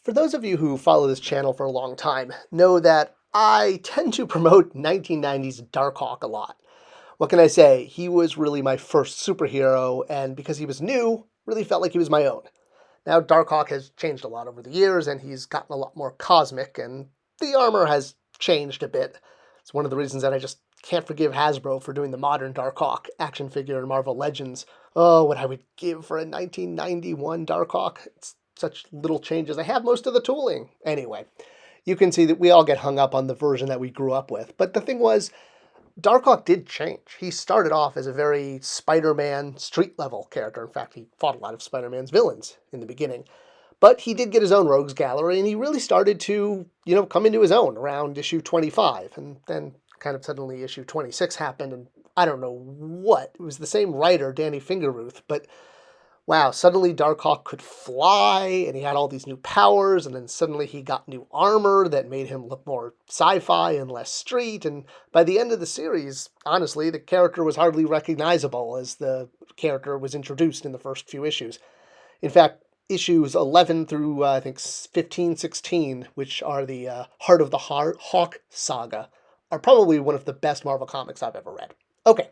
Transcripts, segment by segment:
For those of you who follow this channel for a long time, know that I tend to promote 1990s Darkhawk a lot. What can I say? He was really my first superhero, and because he was new, really felt like he was my own. Now, Darkhawk has changed a lot over the years, and he's gotten a lot more cosmic, and the armor has changed a bit. It's one of the reasons that I just can't forgive Hasbro for doing the modern Darkhawk action figure in Marvel Legends. Oh, what I would give for a 1991 Darkhawk. It's such little changes. I have most of the tooling. Anyway, you can see that we all get hung up on the version that we grew up with. But the thing was, Darkhawk did change. He started off as a very Spider-Man street-level character. In fact, he fought a lot of Spider-Man's villains in the beginning. But he did get his own rogues gallery, and he really started to, come into his own around issue 25. And then kind of suddenly issue 26 happened, and I don't know what. It was the same writer, Danny Fingerruth, but wow, suddenly Darkhawk could fly, and he had all these new powers, and then suddenly he got new armor that made him look more sci-fi and less street, and by the end of the series, honestly, the character was hardly recognizable as the character was introduced in the first few issues. In fact, issues 11 through, I think, 15, 16, which are the Heart of the Hawk saga, are probably one of the best Marvel comics I've ever read. Okay.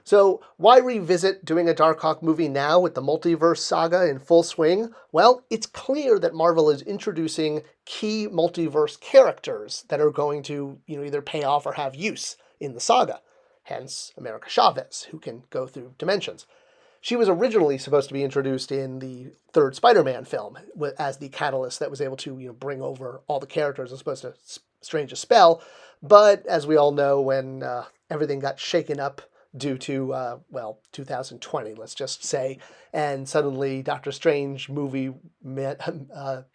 So why revisit doing a Darkhawk movie now with the multiverse saga in full swing? Well, it's clear that Marvel is introducing key multiverse characters that are going to, either pay off or have use in the saga. Hence, America Chavez, who can go through dimensions. She was originally supposed to be introduced in the third Spider-Man film as the catalyst that was able to, bring over all the characters as opposed to Strange's spell. But as we all know, when everything got shaken up due to, 2020, let's just say, and suddenly Doctor Strange movie, Multiverse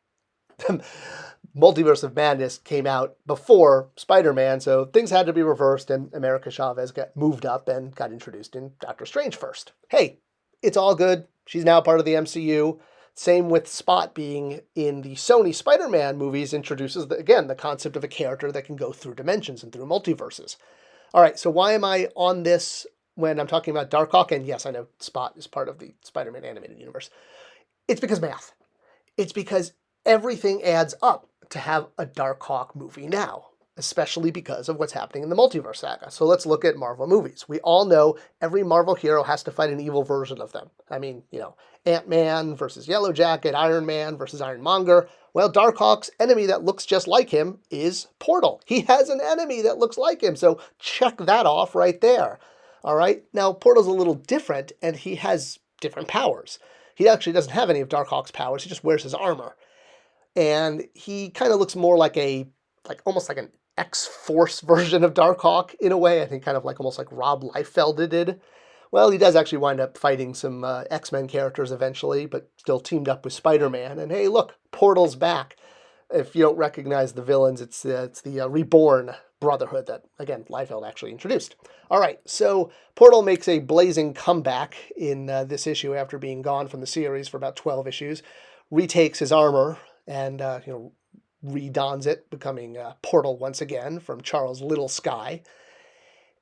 of Madness came out before Spider-Man, so things had to be reversed, and America Chavez got moved up and got introduced in Doctor Strange first. Hey, it's all good. She's now part of the MCU. Same with Spot being in the Sony Spider-Man movies introduces, the concept of a character that can go through dimensions and through multiverses. All right, so why am I on this when I'm talking about Darkhawk? And yes, I know Spot is part of the Spider-Man animated universe. It's because math. It's because everything adds up to have a Darkhawk movie now, especially because of what's happening in the multiverse saga. So let's look at Marvel movies. We all know every Marvel hero has to fight an evil version of them. I mean, Ant-Man versus Yellow Jacket, Iron Man versus Ironmonger. Well, Darkhawk's enemy that looks just like him is Portal. He has an enemy that looks like him, so check that off right there. All right? Now, Portal's a little different, and he has different powers. He actually doesn't have any of Darkhawk's powers. He just wears his armor. And he kind of looks more like almost like an X-Force version of Darkhawk in a way. I think kind of almost like Rob Liefeld did. Well, he does actually wind up fighting some X-Men characters eventually, but still teamed up with Spider-Man. And hey, look, Portal's back. If you don't recognize the villains, it's the Reborn Brotherhood that, again, Liefeld actually introduced. All right, so Portal makes a blazing comeback in this issue after being gone from the series for about 12 issues, retakes his armor, and redons it, becoming Portal once again from Charles Little Sky.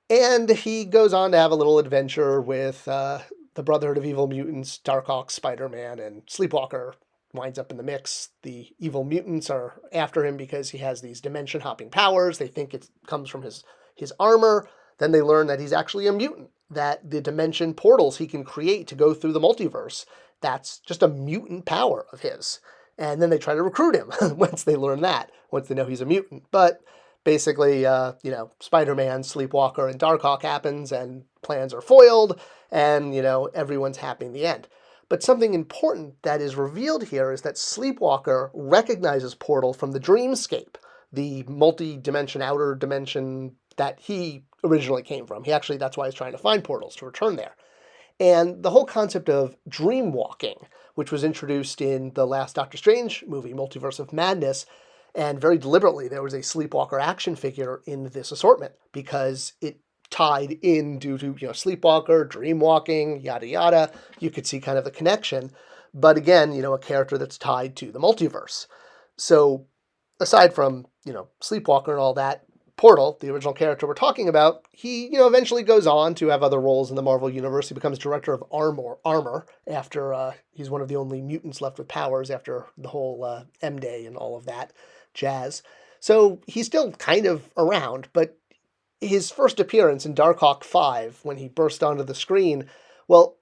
And he goes on to have a little adventure with the Brotherhood of Evil Mutants, Darkhawk, Spider-Man, and Sleepwalker winds up in the mix. The evil mutants are after him because he has these dimension-hopping powers. They think it comes from his armor. Then they learn that he's actually a mutant, that the dimension portals he can create to go through the multiverse, that's just a mutant power of his. And then they try to recruit him once they learn that, once they know he's a mutant. But basically, Spider-Man, Sleepwalker, and Darkhawk happens, and plans are foiled, and, everyone's happy in the end. But something important that is revealed here is that Sleepwalker recognizes Portal from the Dreamscape, the multi-dimension, outer dimension that he originally came from. That's why he's trying to find portals to return there. And the whole concept of dream walking, which was introduced in the last Doctor Strange movie, Multiverse of Madness, and very deliberately there was a Sleepwalker action figure in this assortment because it tied in due to, Sleepwalker, dream walking, yada yada. You could see kind of the connection. But again, a character that's tied to the multiverse. So aside from, Sleepwalker and all that, Portal, the original character we're talking about, he, eventually goes on to have other roles in the Marvel Universe. He becomes director of Armor after he's one of the only mutants left with powers after the whole M-Day and all of that jazz. So he's still kind of around, but his first appearance in Darkhawk 5, when he burst onto the screen, well,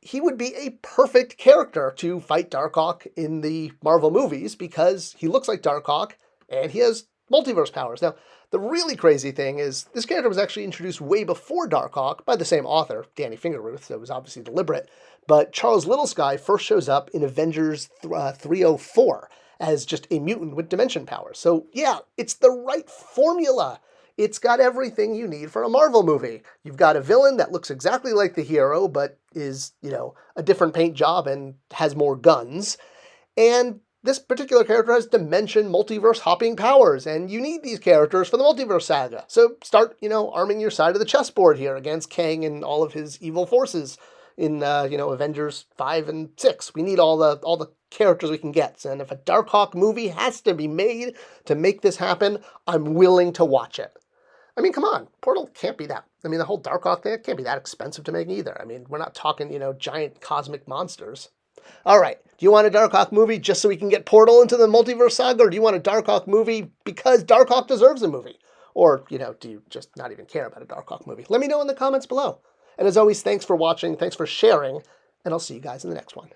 he would be a perfect character to fight Darkhawk in the Marvel movies because he looks like Darkhawk and he has multiverse powers. Now, the really crazy thing is this character was actually introduced way before Darkhawk by the same author, Danny Fingerruth, so it was obviously deliberate. But Charles Littlesky first shows up in Avengers 304 as just a mutant with dimension powers. So yeah, it's the right formula. It's got everything you need for a Marvel movie. You've got a villain that looks exactly like the hero, but is, a different paint job and has more guns. And this particular character has dimension, multiverse hopping powers, and you need these characters for the multiverse saga. So start, arming your side of the chessboard here against Kang and all of his evil forces in, Avengers 5 and 6. We need all the characters we can get. And if a Darkhawk movie has to be made to make this happen, I'm willing to watch it. I mean, come on, Portal can't be that. I mean, the whole Darkhawk thing can't be that expensive to make either. I mean, we're not talking, giant cosmic monsters. All right, do you want a Darkhawk movie just so we can get Portal into the multiverse saga, or do you want a Darkhawk movie because Darkhawk deserves a movie? Or, do you just not even care about a Darkhawk movie? Let me know in the comments below. And as always, thanks for watching, thanks for sharing, and I'll see you guys in the next one.